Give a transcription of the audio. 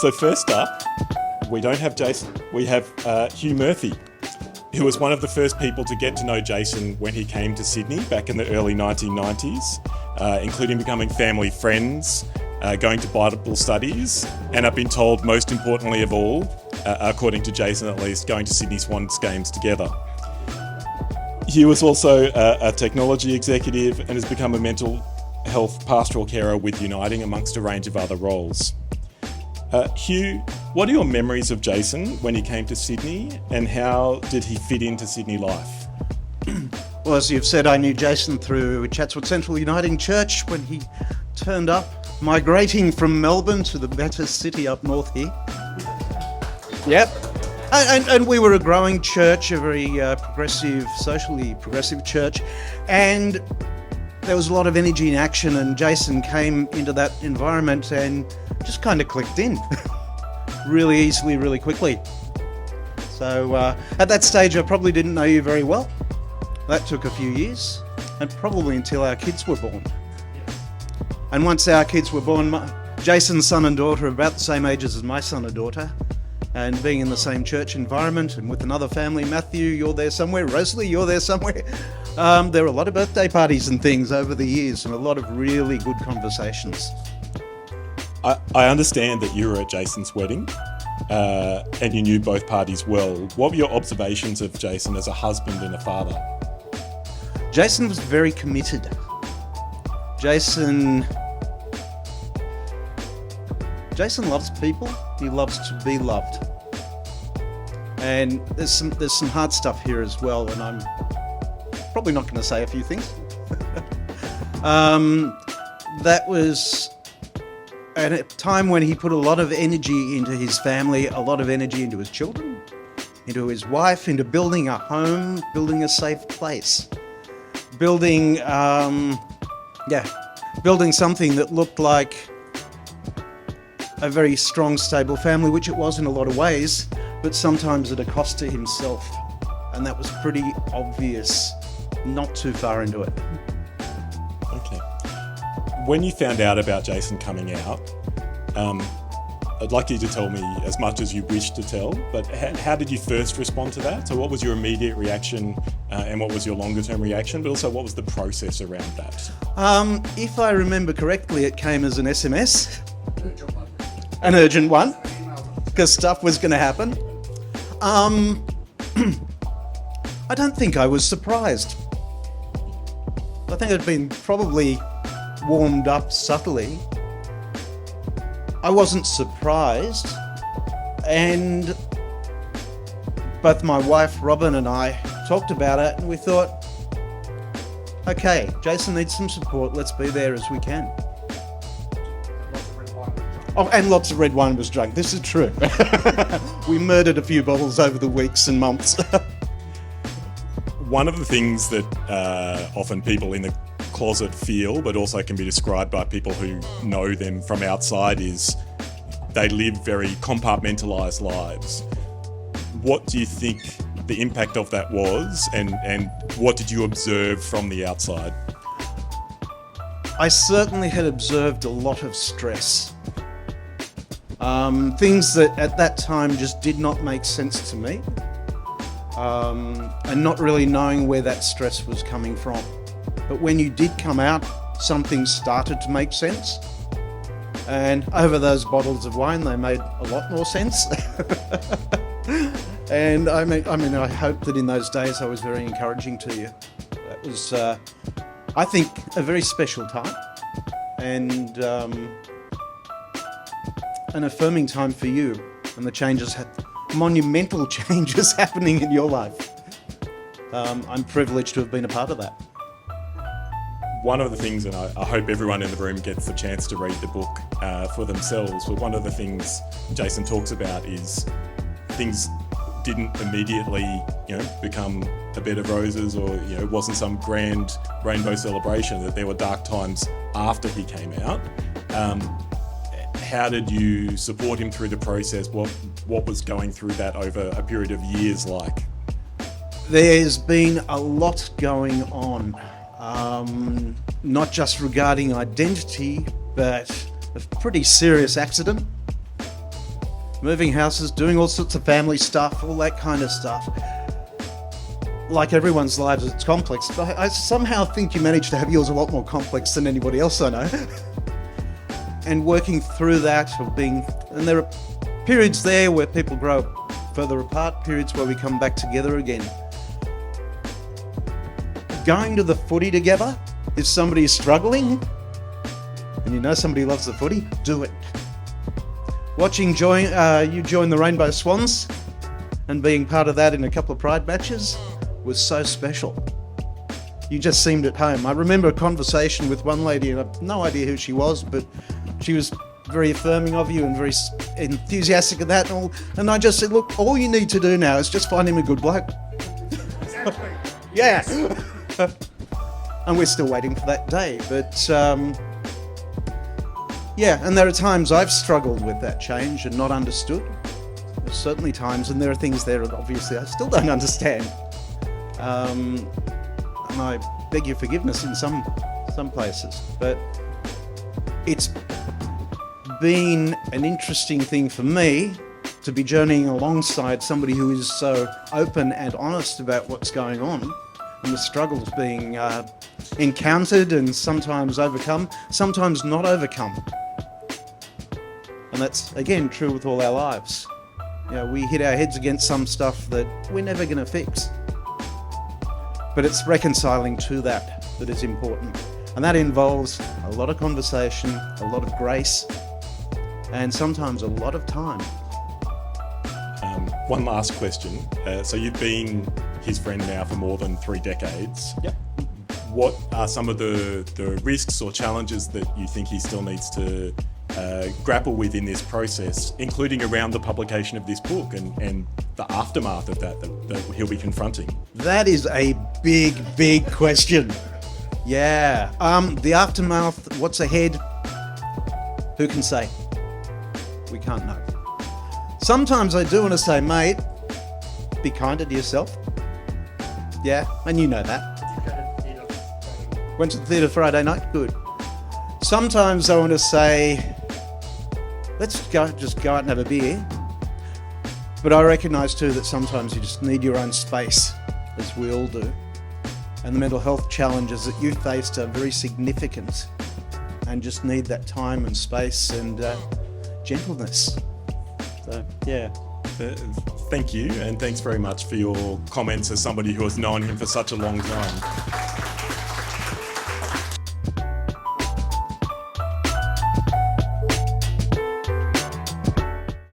So first up, we don't have Jason, we have Hugh Murphy, who was one of the first people to get to know Jason when he came to Sydney back in the early 1990s, including becoming family friends, going to Bible studies, and I've been told most importantly of all, according to Jason at least, going to Sydney Swans games together. Hugh was also a technology executive and has become a mental health pastoral carer with Uniting, amongst a range of other roles. Hugh, what are your memories of Jason when he came to Sydney, and how did he fit into Sydney life? Well, as you've said, I knew Jason through Chatswood Central Uniting Church when he turned up, migrating from Melbourne to the better city up north here. Yep. And we were a growing church, a very progressive, socially progressive church, and there was a lot of energy and action, and Jason came into that environment and just kind of clicked in really easily, really quickly. So at that stage, I probably didn't know you very well. That took a few years, and probably until our kids were born. And once our kids were born, Jason's son and daughter are about the same ages as my son and daughter, and being in the same church environment and with another family, Matthew, you're there somewhere, Rosalie, you're there somewhere. There were a lot of birthday parties and things over the years, and a lot of really good conversations. I understand that you were at Jason's wedding, and you knew both parties well. What were your observations of Jason as a husband and a father? Jason was very committed. Jason loves people. He loves to be loved. And there's some hard stuff here as well, and I'm probably not going to say a few things. That was at a time when he put a lot of energy into his family, a lot of energy into his children, into his wife, into building a home, building a safe place, building something that looked like a very strong, stable family, which it was in a lot of ways, but sometimes at a cost to himself. And that was pretty obvious not too far into it. Okay. When you found out about Jason coming out, I'd like you to tell me as much as you wish to tell, but how did you first respond to that? So what was your immediate reaction, and what was your longer term reaction, but also what was the process around that? If I remember correctly, it came as an SMS. An urgent one, because stuff was going to happen. I don't think I was surprised. I think it'd been probably warmed up subtly. I wasn't surprised, and both my wife Robin and I talked about it, and we thought, okay, Jason needs some support, let's be there as we can. Oh, and lots of red wine was drunk. This is true. We murdered a few bottles over the weeks and months. One of the things that often people in the closet feel, but also can be described by people who know them from outside, is they live very compartmentalised lives. What do you think the impact of that was, and what did you observe from the outside? I certainly had observed a lot of stress. Things that at that time just did not make sense to me, and not really knowing where that stress was coming from. But when you did come out, some things started to make sense, and over those bottles of wine, they made a lot more sense. And I mean, I hope that in those days I was very encouraging to you. That was, I think, a very special time, and an affirming time for you, and the changes, monumental changes happening in your life. I'm privileged to have been a part of that. One of the things, and I hope everyone in the room gets the chance to read the book for themselves, but one of the things Jason talks about is things didn't immediately, become a bed of roses, or, it wasn't some grand rainbow celebration, that there were dark times after he came out. How did you support him through the process? What was going through that over a period of years like? There's been a lot going on, not just regarding identity, but a pretty serious accident. moving houses, doing all sorts of family stuff, all that kind of stuff. Like everyone's lives, it's complex. But I somehow think you manage to have yours a lot more complex than anybody else I know. And working through that, and there are periods there where people grow further apart, periods where we come back together again. Going to the footy together, if somebody is struggling, and you know somebody loves the footy, do it. Watching you join the Rainbow Swans and being part of that in a couple of Pride matches was so special. You just seemed at home. I remember a conversation with one lady, and I've no idea who she was, but she was very affirming of you and very enthusiastic of that. And I just said, look, all you need to do now is just find him a good bloke. Exactly. Yeah. And we're still waiting for that day. But yeah, and there are times I've struggled with that change and not understood. There's certainly times, and there are things there that obviously I still don't understand. And I beg your forgiveness in some places. But it's been an interesting thing for me to be journeying alongside somebody who is so open and honest about what's going on and the struggles being encountered and sometimes overcome, sometimes not overcome. And that's, again, true with all our lives. You know, we hit our heads against some stuff that we're never going to fix. But it's reconciling to that is important. And that involves a lot of conversation, a lot of grace, and sometimes a lot of time. One last question. So you've been his friend now for more than 3 decades. Yep. What are some of the risks or challenges that you think he still needs to grapple with in this process, including around the publication of this book and the aftermath of that he'll be confronting? That is a big, big question. Yeah. The aftermath, what's ahead, who can say? We can't know. Sometimes I do want to say, mate, be kinder to yourself. Yeah, and you know that. Went to the theatre Friday night? Good. Sometimes I want to say, let's just go out and have a beer. But I recognise too that sometimes you just need your own space, as we all do. And the mental health challenges that you faced are very significant and just need that time and space and gentleness. So, yeah. Thank you, and thanks very much for your comments as somebody who has known him for such a long time.